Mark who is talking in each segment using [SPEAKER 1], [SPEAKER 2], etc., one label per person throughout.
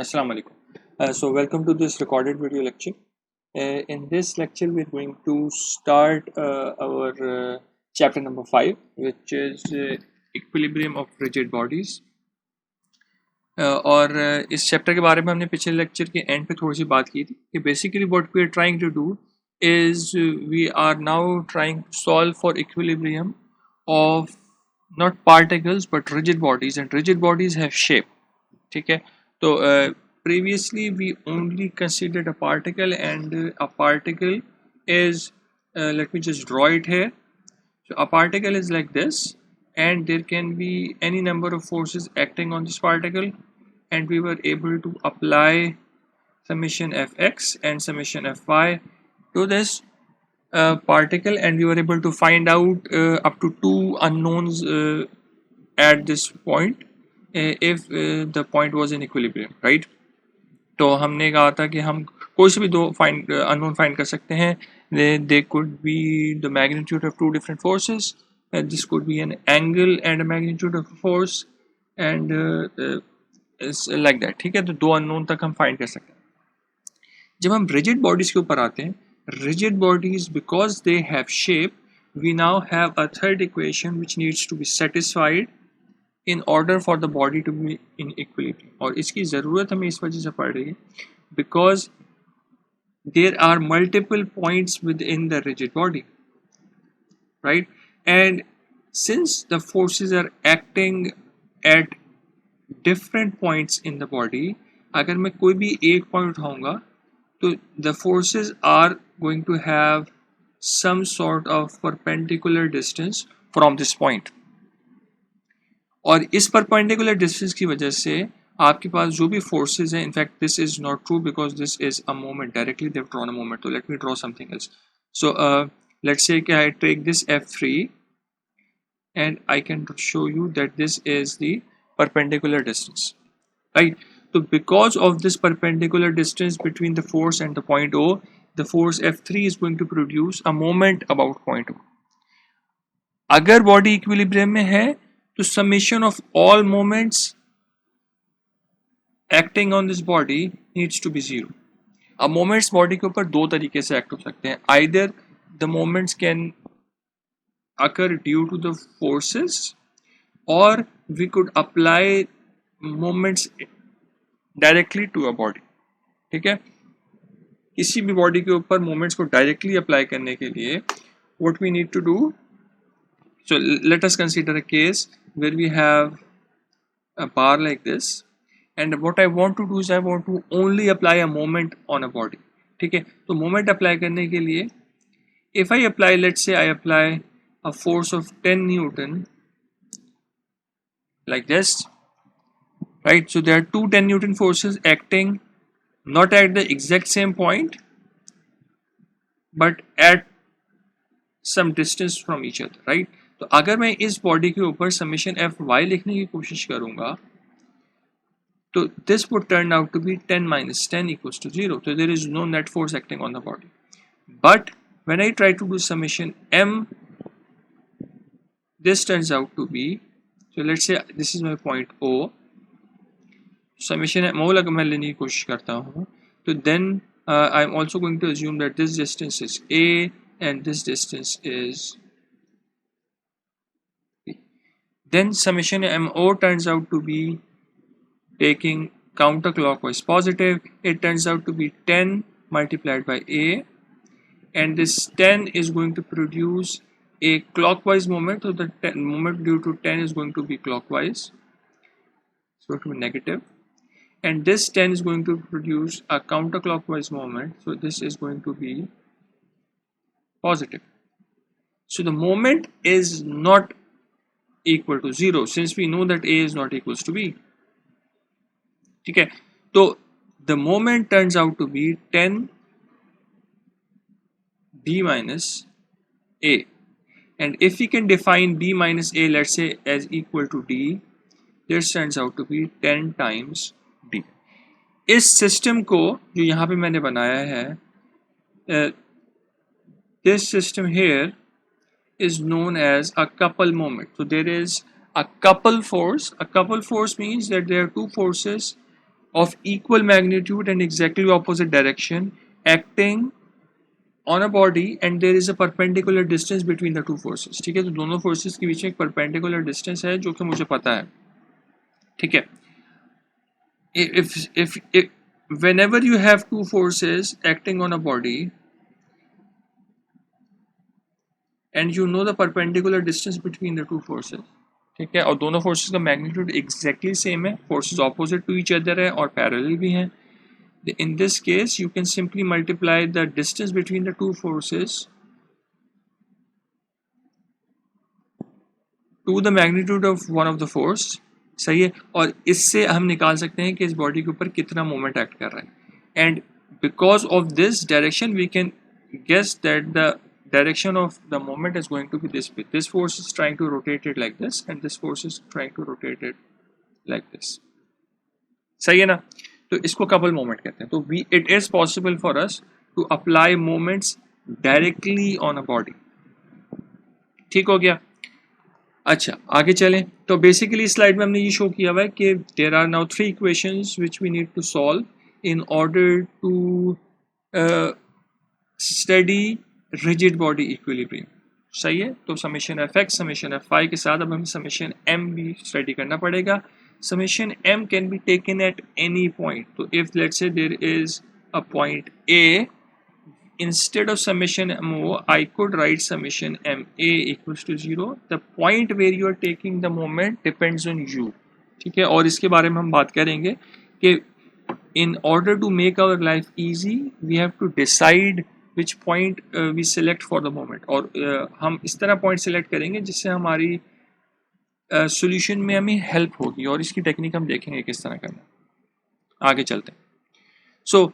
[SPEAKER 1] Assalamu alaikum. So welcome to this recorded video lecture. In this lecture, we're going to start our chapter number 5, which is equilibrium of rigid bodies. और इस chapter के बारे में हमने पिछले lecture के and पे थोड़ी सी बात की थी कि basically what we are trying to do is we are now trying to solve for equilibrium of not particles but rigid bodies, and rigid bodies have shape. ठीक है, तो previously we only considered a particle, and a particle is let me just draw it here. So a particle is like this, and there can be any number of forces acting on this particle, and we were able to apply summation fx and summation fy to this particle, and we were able to find out up to two unknowns at this point if the point was in equilibrium, right? तो हमने कहा था कि हम कोई से भी दो unknown find कर सकते हैं. They could be the magnitude of two different forces, and this could be an angle and a magnitude of a force, and it's like that. ठीक है, तो दो unknown तक हम find कर सकते हैं. जब हम rigid bodies के ऊपर आते हैं, rigid bodies, because they have shape, we now have a third equation which needs to be satisfied in order for the body to be in equilibrium. और इसकी ज़रूरत हमें इस वजह से पड़ रही है because there are multiple points within the rigid body, right? And since the forces are acting at different points in the body, अगर मैं कोई भी एक पॉइंट उठाऊंगा तो the forces are going to have some sort of perpendicular distance from this point. और इस perpendicular distance की वजह से आपके पास जो भी फोर्सेस हैं, in fact this is not true because this is a moment directly they have drawn a moment. तो let me draw something else. So let's say कि I take this f3 and I can show you that this is the perpendicular distance, right? So because of this perpendicular distance between the force and the point O, the force F3 is going to produce a moment about point O. अगर body equilibrium में है तो summation of all moments acting on this body needs to be zero. अब moments body के ऊपर दो तरीके से act हो सकते हैं. Either the moments can occur due to the forces, or we could apply moments directly to a body. ठीक है, किसी भी बॉडी के ऊपर moments को directly apply करने के लिए what we need to do, so let us consider a case where we have a bar like this, and what I want to do is I want to only apply a moment on a body. ठीक है, तो moment apply करने के लिए if I apply, let's say I apply a force of 10 Newton like this, right? So there are two 10 Newton forces acting not at the exact same point but at some distance from each other, right? तो अगर मैं इस body के ऊपर summation F Y लिखने की कोशिश करूंगा तो this would turn out to be 10 minus 10 equals to 0. So there is no net force acting on the body. But when I try to do summation m, this turns out to be, so let's say this is my point O, summation m अगर मैं लेने की कोशिश करता हूँ तो then I'm also going to assume that this distance is a and this distance is b. Then summation mo turns out to be, taking counterclockwise positive, it turns out to be 10 multiplied by a, and this 10 is going to produce a clockwise moment, so the moment due to 10 is going to be clockwise, so it will be negative, and this 10 is going to produce a counterclockwise moment, so this is going to be positive. So the moment is not equal to 0 since we know that a is not equals to b. ठीक है, तो the moment turns out to be 10 b minus a, and if we can define b minus a, let's say, as equal to d, this turns out to be 10 times d. इस system को जो यहाँ पे मैंने बनाया है, this system here is known as a couple moment. So there is a couple force. A couple force means that there are two forces of equal magnitude and exactly opposite direction acting on a body and there is a perpendicular distance between the two forces. ठीक है, तो दोनों forces के बीच में एक perpendicular distance है जो कि मुझे पता है. ठीक है, if whenever you have two forces acting on a body and you know the perpendicular distance between the two forces, ठीक है, और दोनों forces का magnitude exactly same है, forces opposite to each other है और parallel भी हैं, in this case you can simply multiply the distance between the two forces to the magnitude of one of the force. सही है, और इससे हम निकाल सकते हैं कि इस बॉडी के ऊपर कितना मोमेंट एक्ट कर रहा है, and because of this direction we can guess that the direction of the moment is going to be this way. This force is trying to rotate it like this and this force is trying to rotate it like this. सही है ना, तो इसको couple moment कहते हैं. तो we it is possible for us to apply moments directly on a body. ठीक हो गया. अच्छा, आगे चलें. तो बेसिकली इस स्लाइड में हमने ये शो किया हुआ है कि there are now 3 equations which we need to solve in order to study rigid body equilibrium. सही है, तो summation F X summation F Y के साथ अब हमें समेशन एम भी स्टडी करना पड़ेगा. Summation M can be taken at any point. तो if let's say there is a point A, instead of summation mo I could write summation ma equals to 0. The point where you are taking the moment depends on you. ठीक है, और इसके बारे में हम बात करेंगे कि in order to make our life easy we have to decide which point we select for the moment. और हम इस तरह point select करेंगे जिससे हमारी solution में हमें help होगी, और इसकी टेक्निक हम देखेंगे किस तरह करना. आगे चलते हैं. So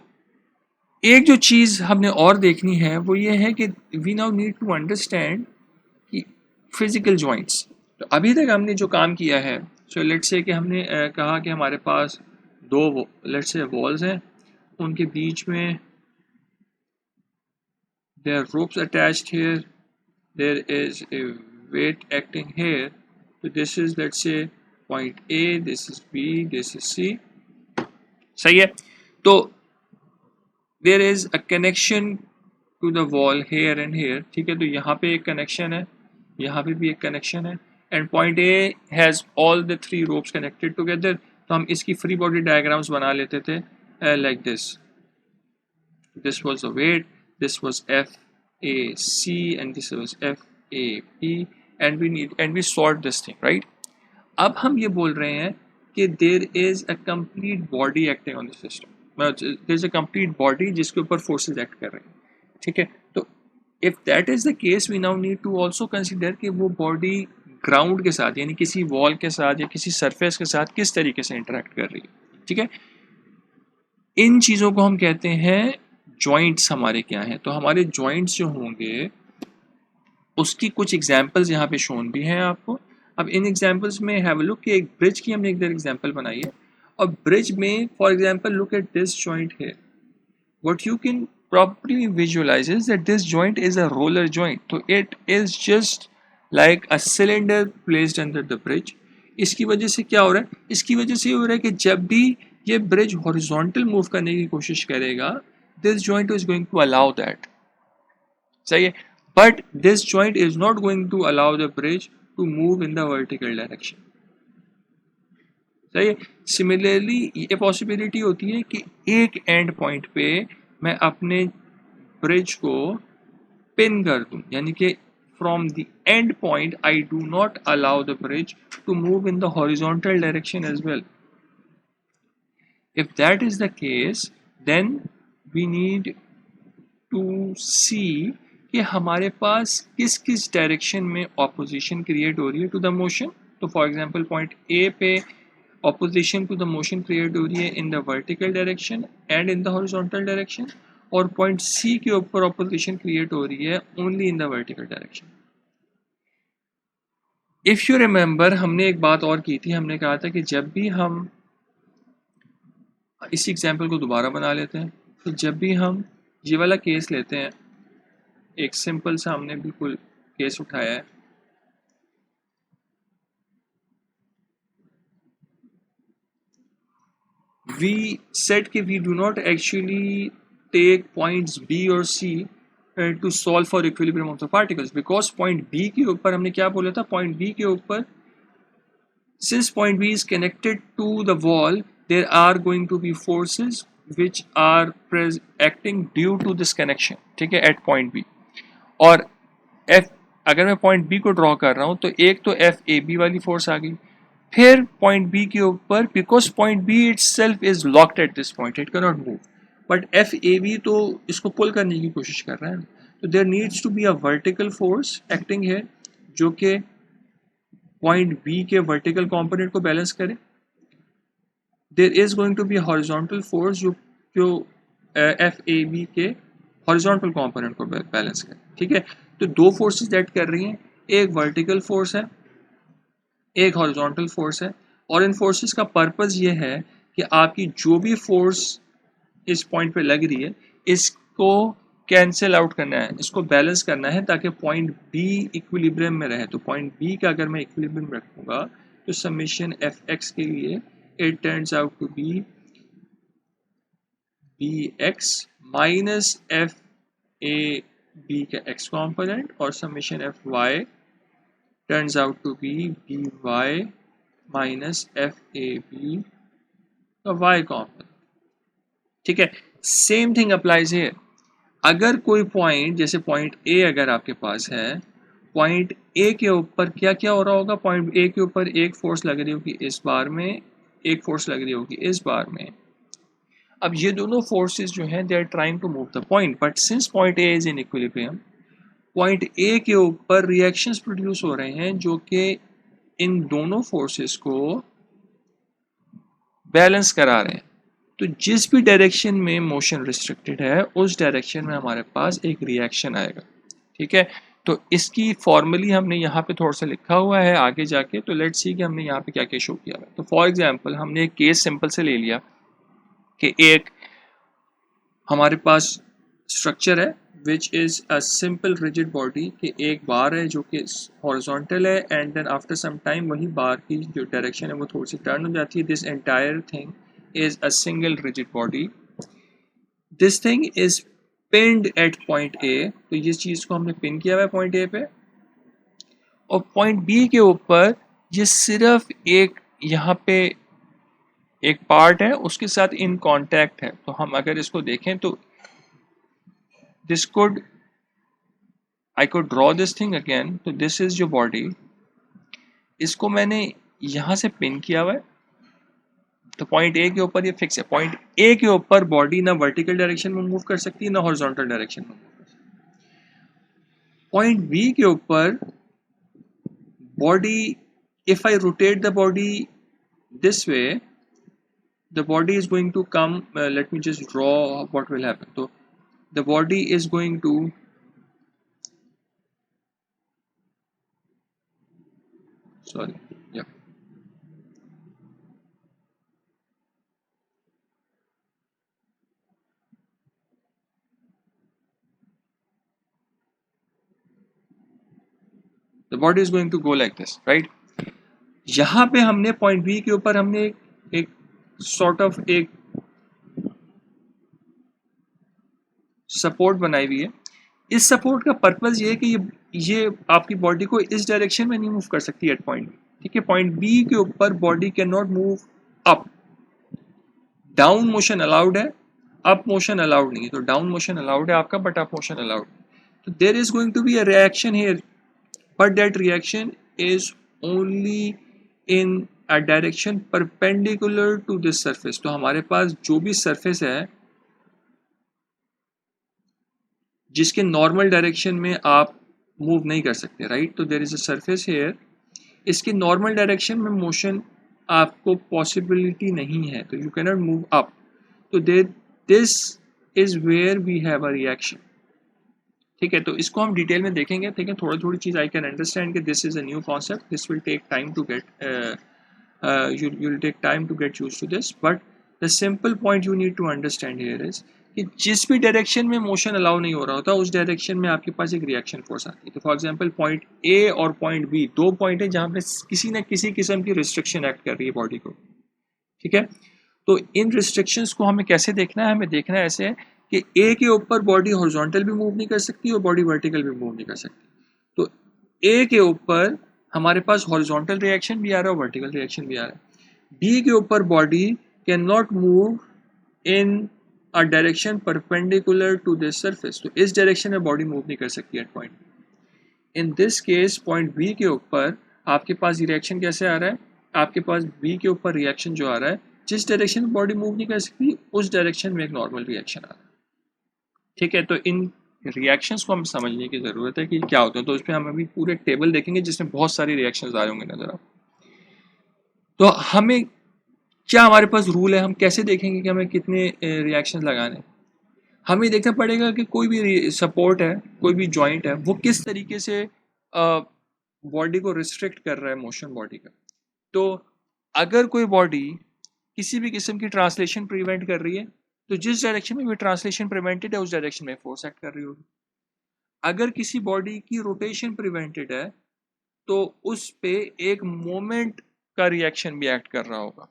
[SPEAKER 1] एक जो चीज़ हमने और देखनी है वो ये है कि we now need to understand कि फिजिकल जॉइंट्स. तो अभी तक हमने जो काम किया है, सो लेट्स से कि हमने कहा कि हमारे पास दो लेट्स से वॉल्स हैं, उनके बीच में there are ropes attached here, there is a weight acting here. तो this is let's say point A, this is B, this is C. सही है, तो there is a connection to the wall here and here. ठीक है, तो यहाँ पे एक कनेक्शन है, यहाँ पे भी एक कनेक्शन है, and point A has all the 3 ropes connected together. तो हम इसकी फ्री बॉडी डायग्राम्स बना लेते थे like this. This was the weight, this was FAC and this was FAP and we solved this thing, right? अब हम ये बोल रहे हैं कि there is a complete body acting on the system. there is a complete body जिसके ऊपर forces act कर रहे हैं. ठीक है, तो if that is the case we now need to also consider कि वो body ground के साथ यानी किसी wall के साथ या किसी surface के साथ किस तरीके से interact कर रही है. ठीक है, इन चीज़ों को हम कहते हैं joints. हमारे क्या हैं, तो हमारे joints जो होंगे उसकी कुछ examples यहाँ पे shown भी हैं आपको. अब इन examples में have a look कि एक bridge की हमने एक example बनाई है, और ब्रिज में for example look at this joint है. What you can properly visualise is that this joint is a roller joint. तो it is just like a cylinder placed under the bridge. इसकी वजह से क्या हो रहा है, इसकी वजह से ये हो रहा है कि जब भी ये ब्रिज हॉरिजॉन्टल मूव करने की कोशिश करेगा this joint is going to allow that. सही है, but this joint is not going to allow the bridge to move in the vertical direction. सही है, सिमिलरली ये पॉसिबिलिटी होती है कि एक एंड पॉइंट पे मैं अपने ब्रिज को पिन कर दूं, यानी कि from the end point I do not allow the bridge to move in the horizontal direction as well. If that is the case then we need to see कि हमारे पास किस किस डायरेक्शन में ऑपोजिशन क्रिएट हो रही है to the motion. तो for example point A पे opposition to the motion create हो रही है in the vertical direction and in the horizontal direction, और point C के ऊपर opposition create हो रही है only in the vertical direction. If you remember हमने एक बात और की थी, हमने कहा था कि जब भी हम इस एग्जाम्पल को दोबारा बना लेते हैं, तो जब भी हम ये वाला केस लेते हैं, एक सिंपल सा हमने बिल्कुल केस उठाया है, we said कि we do not actually take points B और C to solve for equilibrium of the particles, because point B के ऊपर हमने क्या बोला था, point B के ऊपर since point B is connected to the wall there are going to be forces which are acting due to this connection, ठीक है, at point B. और F अगर मैं पॉइंट बी को ड्रॉ कर रहा हूं तो एक तो एफ ए बी वाली फोर्स आ गई, फिर पॉइंट बी के ऊपर because point B itself is locked at this point, it can not move, but F A B तो इसको पुल करने की कोशिश कर रहा है, तो there needs to be a vertical force acting है जो कि पॉइंट बी के वर्टिकल कंपोनेंट को बैलेंस करे. There is going to be horizontal force जो एफ ए बी के हॉरिजॉन्टल कंपोनेंट को बैलेंस करे, ठीक है. तो दो फोर्सेस एक्ट कर रही हैं, एक वर्टिकल फोर्स है एक हॉरिजॉन्टल फोर्स है, और इन फोर्सेस का पर्पस ये है कि आपकी जो भी फोर्स इस पॉइंट पे लग रही है इसको कैंसिल आउट करना है, इसको बैलेंस करना है ताकि पॉइंट बी इक्विलिब्रियम में रहे. तो पॉइंट बी का अगर मैं इक्विलिब्रियम रखूंगा तो समेशन एफ एक्स के लिए it turns out to be B X minus F A B का x component और summation f y turns out to be by minus f a b का y component, ठीक है. Same thing applies है. अगर कोई पॉइंट जैसे point A अगर आपके पास है, पॉइंट ए के ऊपर क्या क्या हो रहा होगा, पॉइंट ए के ऊपर एक फोर्स लग रही होगी इस बार में, एक फोर्स लग रही होगी इस बार में. अब ये दोनों फोर्सेस जो हैं they are trying to move the point, but since point A is in equilibrium, point A के ऊपर रिएक्शंस प्रोड्यूस हो रहे हैं जो कि इन दोनों फोर्सेस को बैलेंस करा रहे हैं. तो जिस भी डायरेक्शन में मोशन रिस्ट्रिक्टेड है उस डायरेक्शन में हमारे पास एक रिएक्शन आएगा, ठीक है. तो इसकी फॉर्मली हमने यहाँ पे थोड़ा सा लिखा हुआ है आगे जाके, तो लेट्स सी कि हमने यहाँ पे क्या क्या शो किया है. तो फॉर एग्जांपल हमने एक केस सिंपल से ले लिया कि एक हमारे पास स्ट्रक्चर है which is a simple rigid body कि एक बार है जो कि हॉरिजॉन्टल है and then after some time वही बार की जो डायरेक्शन है वो थोड़ी सी टर्न हो जाती है. This entire thing is a single rigid body. This thing is pinned at point A, तो इस चीज़ को हमने पिन किया हुआ है पॉइंट ए पे, और पॉइंट बी के ऊपर ये सिर्फ एक यहाँ पे एक पार्ट है उसके साथ इन कांटेक्ट है. तो हम अगर इसको देखें तो this could I could draw this thing again. तो this is your body, इसको मैंने यहाँ से पिन किया हुआ है, तो पॉइंट ए के ऊपर ये फिक्स है. पॉइंट ए के ऊपर बॉडी ना वर्टिकल डायरेक्शन में मूव कर सकती है ना हॉरिजॉन्टल डायरेक्शन में मूव कर सकती है. पॉइंट बी के ऊपर body, if I rotate the body this way, the body is going to come, let me just draw what will happen. So the body is going to the body is going to go like this, right. यहाँ पे हमने point B के ऊपर हमने एक sort of एक support बनाई हुई है. इस सपोर्ट का पर्पस ये है कि ये आपकी बॉडी को इस डायरेक्शन में नहीं मूव कर सकती एट पॉइंट बी, ठीक है. पॉइंट बी के ऊपर body can not move up. Down motion allowed है, अप मोशन अलाउड नहीं है. तो डाउन मोशन अलाउड है आपका बट अप मोशन अलाउड. तो there is going to be a reaction here, but that reaction is only in a direction perpendicular to this surface. तो हमारे पास जो भी सरफेस है जिसके नॉर्मल डायरेक्शन में आप मूव नहीं कर सकते, राइट. तो there is a surface here, इसके नॉर्मल डायरेक्शन में मोशन आपको पॉसिबिलिटी नहीं है, तो you can not move up. तो this is where we have a reaction, ठीक है. तो इसको हम डिटेल में देखेंगे, ठीक है. थोड़ी थोड़ी चीज़ आई कैन अंडरस्टैंड कि this is a new concept, this will take time to get you will take time to get used to this, but the simple point you need to understand here is कि जिस भी direction में motion allow नहीं हो रहा होता उस direction में आपके पास एक रिएक्शन फोर्स आती है. तो फॉर एग्जांपल पॉइंट ए और पॉइंट बी दो पॉइंट है जहाँ पे किसी न किसी किस्म की रिस्ट्रिक्शन एक्ट कर रही है बॉडी को, ठीक है. तो इन रिस्ट्रिक्शंस को हमें कैसे देखना है? हमें देखना है ऐसे है कि ए के ऊपर बॉडी हॉरिजॉन्टल भी मूव नहीं कर सकती और बॉडी वर्टिकल भी मूव नहीं कर सकती। तो ए के ऊपर हमारे पास हॉरिजॉन्टल रिएक्शन भी आ रहा है और वर्टिकल रिएक्शन भी आ रहा है। बी के ऊपर body can not move in a direction perpendicular to this surface, तो इस डायरेक्शन में बॉडी मूव नहीं कर सकती at point. In this case point B के ऊपर आपके पास रिएक्शन कैसे आ रहा है? आपके पास बी के ऊपर रिएक्शन जो आ रहा है, जिस डायरेक्शन में बॉडी मूव नहीं कर सकती उस डायरेक्शन में एक नॉर्मल रिएक्शन आ रहा है। ठीक है, तो इन रिएक्शंस को हमें समझने की ज़रूरत है कि क्या होते हैं। तो उस पर हम अभी पूरे टेबल देखेंगे जिसमें बहुत सारी रिएक्शंस आ रहे होंगे नजर आप। तो हमें क्या हमारे पास रूल है, हम कैसे देखेंगे कि हमें कितने रिएक्शन लगाने? हमें देखना पड़ेगा कि कोई भी सपोर्ट है, कोई भी जॉइंट है, वो किस तरीके से बॉडी को रिस्ट्रिक्ट कर रहा है, मोशन बॉडी का। तो अगर कोई बॉडी किसी भी किस्म की ट्रांसलेशन प्रिवेंट कर रही है, तो जिस डायरेक्शन में भी ट्रांसलेशन प्रिवेंटेड है उस डायरेक्शन में फोर्स एक्ट कर रही होगी। अगर किसी बॉडी की रोटेशन प्रिवेंटेड है तो उस पे एक मोमेंट का रिएक्शन भी एक्ट कर रहा होगा।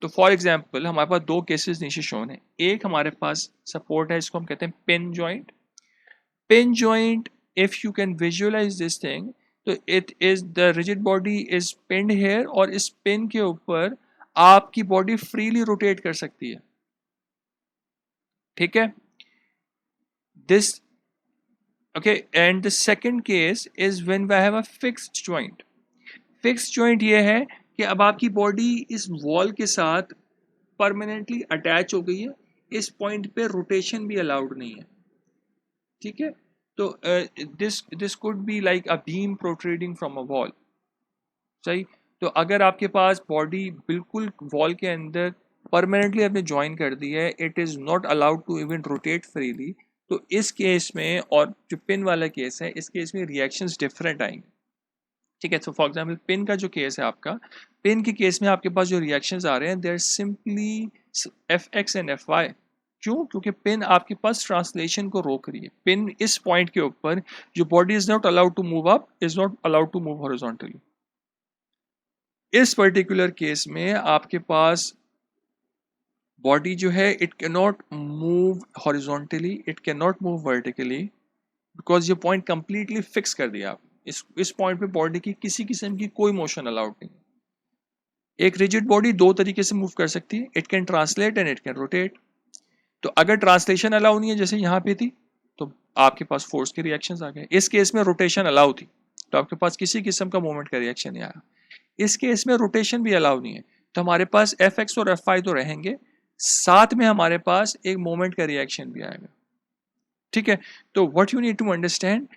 [SPEAKER 1] तो फॉर एग्जांपल हमारे पास दो केसेस नीचे शोन है। एक हमारे पास सपोर्ट है, इसको हम कहते हैं pin joint. Pin joint, if you can visualise this thing, तो it is the rigid body is pinned here, और इस पिन के ऊपर आपकी बॉडी फ्रीली रोटेट कर सकती है। ठीक है, this okay, and the second case is when we have a fixed joint. Fix joint ये है कि अब आपकी बॉडी इस वॉल के साथ परमानेंटली अटैच हो गई है, इस पॉइंट पे रोटेशन भी अलाउड नहीं है। ठीक है, तो this this could be like a beam protruding from a wall. सही, तो अगर आपके पास बॉडी बिल्कुल वॉल के अंदर परमानेंटली आपने ज्वाइन कर दी है, it is not allowed to even rotate freely, तो इस केस में, और जो पिन वाला केस है, इस केस में रिएक्शंस डिफरेंट आएंगे। ठीक है, तो फॉर एग्जांपल पिन का जो केस है आपका, पिन के केस में आपके पास जो रिएक्शंस आ रहे हैं, they are simply F X and F Y. क्यों? क्योंकि पिन आपके पास ट्रांसलेशन को रोक रही है। पिन इस पॉइंट के ऊपर जो body is not allowed to move up, is not allowed to move horizontally. इस पर्टिकुलर केस में आपके पास बॉडी जो है, it can not move horizontally, it can not move vertically, because ये पॉइंट कंप्लीटली फिक्स कर दिया आप। इस पॉइंट पे बॉडी की किसी किस्म की कोई मोशन अलाउड नहीं। एक रिजिड बॉडी दो तरीके से मूव कर सकती है, it can translate and it can rotate. तो अगर ट्रांसलेशन अलाउ नहीं है, जैसे यहाँ पे थी, तो आपके पास फोर्स के रिएक्शंस आ गए। इस केस में रोटेशन अलाउ थी, तो आपके पास किसी किस्म का मूवमेंट का रिएक्शन नहीं आया। इस केस में रोटेशन भी अलाउ नहीं है, तो हमारे पास एफ एक्स और एफ वाई तो रहेंगे, साथ में हमारे पास एक मोमेंट का रिएक्शन भी आएगा। ठीक है, तो what you need to understand,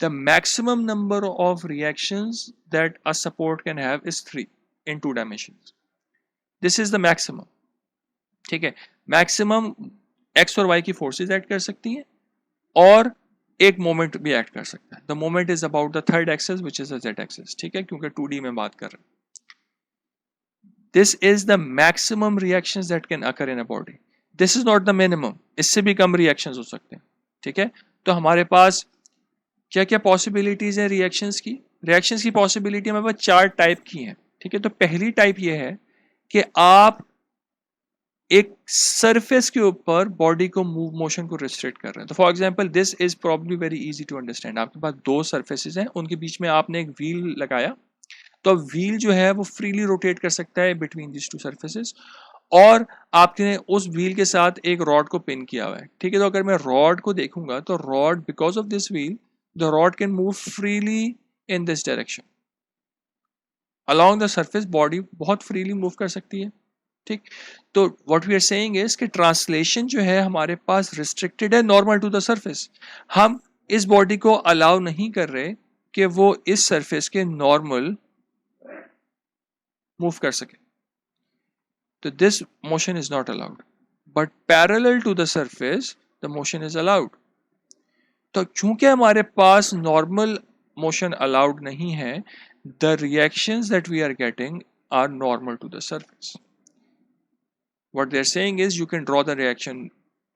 [SPEAKER 1] the maximum number of reactions that a support can have is 3 in 2 dimensions. This is the maximum. ठीक है, मैक्सिमम x और y की फोर्सेस एक्ट कर सकती हैं और एक मोमेंट भी एक्ट कर सकता है। The moment is about the third axis which is the z axis. ठीक है, क्योंकि 2D में बात कर रहे हैं। This is the maximum reactions that can occur in a body, this is not the minimum, इससे भी कम रिएक्शंस हो सकते हैं। ठीक है, तो हमारे पास क्या क्या पॉसिबिलिटीज है रिएक्शंस की? रिएक्शंस की पॉसिबिलिटी हमारे पास 4 टाइप की हैं। ठीक है, तो पहली टाइप ये है कि आप एक सरफेस के ऊपर बॉडी को मूव मोशन को रिस्ट्रिक्ट कर रहे हैं। तो for example this is probably very easy to understand. आपके पास दो सरफेसेस हैं, उनके बीच में आपने एक व्हील लगाया, तो व्हील जो है वो फ्रीली रोटेट कर सकता है बिटवीन दिस टू सरफेसेस, और आपने उस व्हील के साथ एक रॉड को पिन किया हुआ है। ठीक है, तो अगर मैं रॉड को देखूंगा तो rod, because of this wheel, the rod can move freely in this direction along the surface, body बहुत freely move कर सकती है। ठीक, तो what we are saying is कि translation जो है हमारे पास restricted है normal to the surface। हम इस बॉडी को अलाउ नहीं कर रहे कि वो इस surface के normal move कर सके, तो this motion is not allowed, but parallel to the surface the motion is allowed। तो चूंकि हमारे पास नॉर्मल मोशन अलाउड नहीं है, the reactions that we are getting are normal to the surface. What they are saying is you can draw the reaction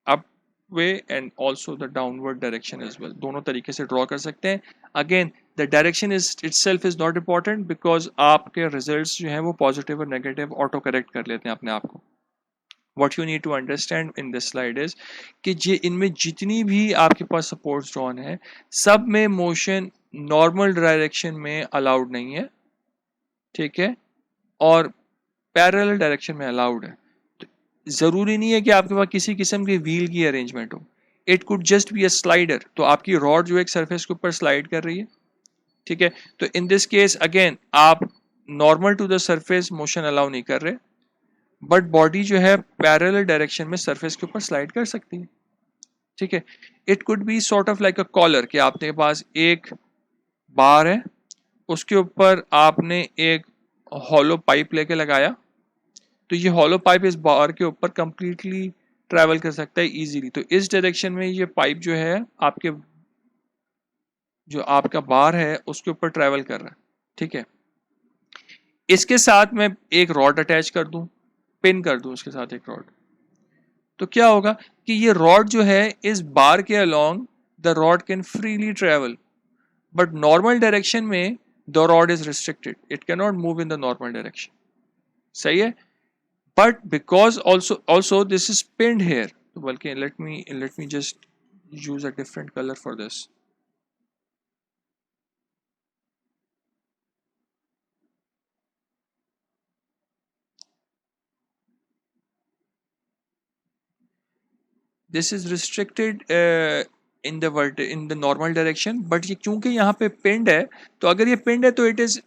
[SPEAKER 1] up way and also the downward direction as well, दोनों तरीके से draw कर सकते हैं। Again the direction is itself is not important, because आपके results जो हैं वो पॉजिटिव और नेगेटिव ऑटो करेक्ट कर लेते हैं अपने आप को। What you need to understand in this slide is कि इनमें जितनी भी आपके पास सपोर्ट्स ड्रॉन है, सब में मोशन नॉर्मल डायरेक्शन में अलाउड नहीं है, ठीक है, और पैरेलल डायरेक्शन में अलाउड है। तो जरूरी नहीं है कि आपके पास किसी किस्म के व्हील की अरेंजमेंट हो, it could just be a slider. तो आपकी रॉड जो एक सरफेस के ऊपर स्लाइड कर रही है, ठीक है, तो इन दिस केस अगेन आप normal to the surface motion allow नहीं कर रहे, बट बॉडी जो है पैरेलल डायरेक्शन में सरफेस के ऊपर स्लाइड कर सकती है, ठीक है। It could be sort of like a collar, कि आपके पास एक बार है, उसके ऊपर आपने एक हॉलो पाइप लेके लगाया, तो ये हॉलो पाइप इस बार के ऊपर कंप्लीटली ट्रैवल कर सकता है इजीली। तो इस डायरेक्शन में ये पाइप जो है आपके जो आपका बार है उसके ऊपर ट्रैवल कर रहा है, ठीक है। इसके साथ मैं एक रॉड अटैच कर दूं, पिन कर दूं उसके साथ एक रॉड, तो क्या होगा कि ये रॉड जो है इस बार के along the rod can freely travel, but normal direction में the rod is restricted, it can not move in the normal direction, सही है। But because also this is pinned here, तो बल्कि let me just use a different colour for this. This is restricted in the normal direction, but ये क्योंकि यहाँ पे पिंड है, तो अगर ये पिंड है तो it is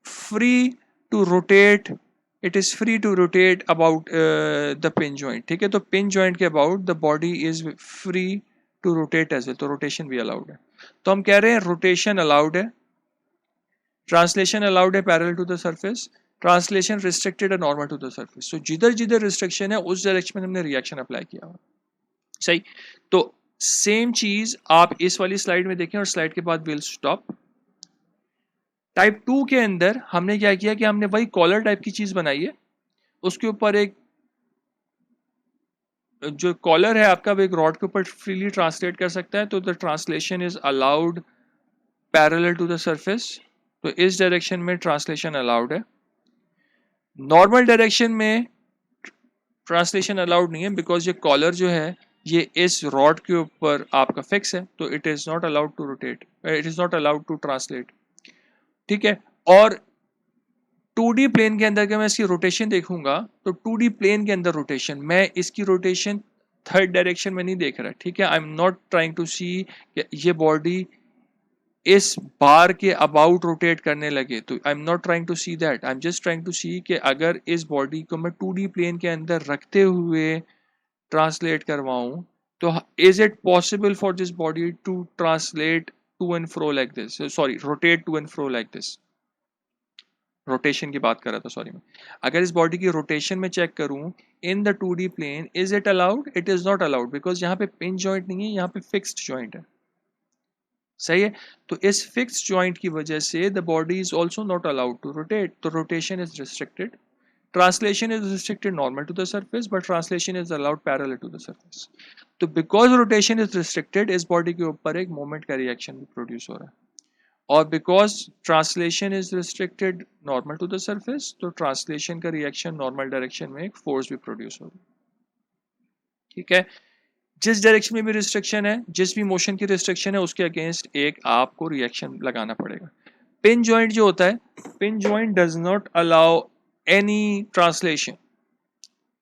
[SPEAKER 1] free to rotate, it is free to rotate about the pin joint, ठीक है। तो पिन जॉइंट के about the body is free to rotate as well, तो रोटेशन भी अलाउड है। तो हम कह रहे हैं रोटेशन अलाउड है, ट्रांसलेशन अलाउड है parallel to the surface, translation restricted है normal to the surface. So जिधर जिधर रिस्ट्रिक्शन है उस डायरेक्शन में हमने रिएक्शन अप्लाई किया हुआ, सही। तो सेम चीज आप इस वाली स्लाइड में देखें, और स्लाइड के बाद विल स्टॉप। टाइप 2 के अंदर हमने क्या किया कि हमने वही कॉलर टाइप की चीज बनाई है, उसके ऊपर एक जो कॉलर है आपका वो एक रॉड के ऊपर फ्रीली ट्रांसलेट कर सकता है, तो the translation is allowed parallel to the surface, तो इस डायरेक्शन में ट्रांसलेशन अलाउड है। नॉर्मल डायरेक्शन में ट्रांसलेशन अलाउड नहीं है, बिकॉज ये कॉलर जो है ये इस रॉड के ऊपर आपका फिक्स है, तो it is not allowed to rotate, it is not allowed to translate, ठीक है। और 2D प्लेन के अंदर अगर मैं इसकी रोटेशन देखूंगा, तो 2D प्लेन के अंदर रोटेशन, मैं इसकी रोटेशन थर्ड डायरेक्शन में नहीं देख रहा, ठीक है। I am not trying to see ये बॉडी इस बार के अबाउट रोटेट करने लगे, तो I am not trying to see that, I am just trying to see कि अगर इस बॉडी को मैं 2D प्लेन के अंदर रखते हुए ट्रांसलेट करवाऊं, तो is it possible for this body to translate to and fro like this, sorry rotate to and fro like this, rotation की बात कर रहा था, सॉरी। मैं अगर इस बॉडी की रोटेशन में चेक करूं in the 2D plane, is it allowed? It is not allowed, because यहाँ पे पिन जॉइंट नहीं है, यहाँ पे फिक्स्ड जॉइंट है, सही है। तो इस फिक्स्ड जॉइंट की वजह से the body is also not allowed to rotate, तो rotation is restricted. Translation is restricted normal to the surface, but translation is allowed parallel to the surface। तो बिकॉज रोटेशन इज रिस्ट्रिक्टेड, इस body के ऊपर एक moment का reaction भी produce हो रहा है, और because translation is restricted normal to the surface, तो ट्रांसलेशन का रिएक्शन नॉर्मल डायरेक्शन में एक फोर्स भी प्रोड्यूस हो रही है, ठीक है। जिस डायरेक्शन में भी रिस्ट्रिक्शन है, जिस भी मोशन की रिस्ट्रिक्शन है, उसके अगेंस्ट एक आपको रिएक्शन लगाना पड़ेगा। पिन जॉइंट जो होता है, pin joint does not allow any translation.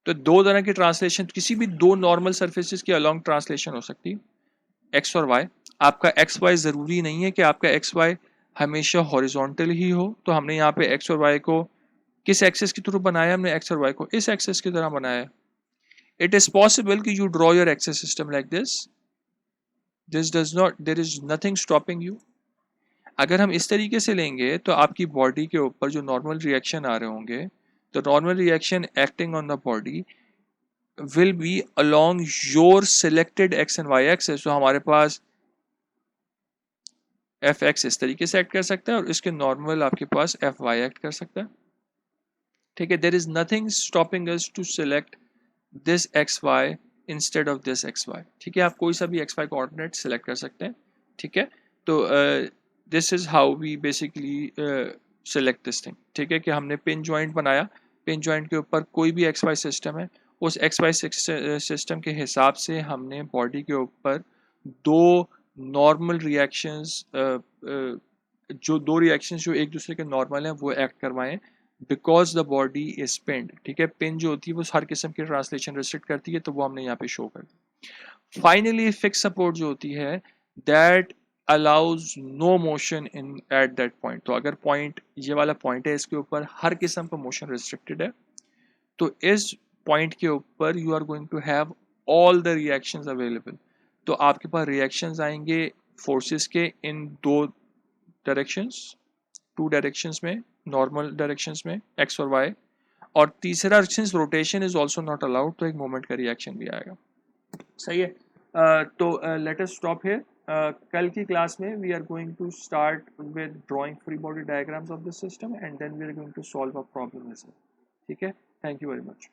[SPEAKER 1] तो दो तरह की ट्रांसलेशन, किसी भी दो नॉर्मल सर्फेसिस की अलॉन्ग ट्रांसलेशन हो सकती है, एक्स और वाई। आपका एक्स वाई जरूरी नहीं है कि आपका एक्स वाई हमेशा हॉरिजॉन्टल ही हो, तो हमने यहाँ पे एक्स और वाई को किस एक्सेस की तरह बनाया, हमने एक्स और वाई को इस एक्सेस की तरह बनाया है। इट इज पॉसिबल कि you draw your axis system like this does not, there is nothing stopping you. अगर हम इस तरीके से लेंगे तो आपकी बॉडी के ऊपर जो नॉर्मल रिएक्शन आ रहे होंगे, तो normal reaction acting on the body will be along your selected x and y axis। तो हमारे पास एफ एक्स इस तरीके से एक्ट कर सकता है, और इसके नॉर्मल आपके पास एफ वाई एक्ट कर सकता है, ठीक है। There is nothing stopping us to select this X Y instead of this X Y, ठीक है। आप कोई सा भी एक्स वाई कोऑर्डिनेट सेलेक्ट कर सकते हैं, ठीक है। तो this is how we basically select this thing, ठीक है। कि हमने पिन जॉइंट बनाया, पिन जॉइंट के ऊपर कोई भी एक्स वाई सिस्टम है, उस एक्स वाई सिस्टम के हिसाब से हमने बॉडी के ऊपर दो नॉर्मल रिएक्शंस जो दो रिएक्शंस जो एक दूसरे के नॉर्मल हैं वो एक्ट करवाएं because the body is pinned. ठीक है, पिन जो होती है वो हर किस्म की ट्रांसलेशन रिस्ट्रिक्ट करती है, तो वो हमने यहाँ पे शो कर दी। फाइनली फिक्स सपोर्ट जो होती है that allows no motion in at that point. तो अगर पॉइंट ये वाला पॉइंट है, इसके ऊपर हर किस्म का मोशन रिस्ट्रिक्टेड है, तो इस पॉइंट के ऊपर you are going to have all the reactions available. तो आपके पास रिएक्शंस आएंगे फोर्सेस के इन दो डायरेक्शंस, टू डायरेक्शंस में, नॉर्मल डायरेक्शंस में एक्स और वाई, और तीसरा since rotation is also not allowed तो एक मोमेंट का रिएक्शन भी आएगा। सही है। तो लेट अस स्टॉप हियर। कल की क्लास में we are going to start with drawing free body diagrams of the system and then we are going to solve a problem. ठीक है, थैंक यू वेरी मच।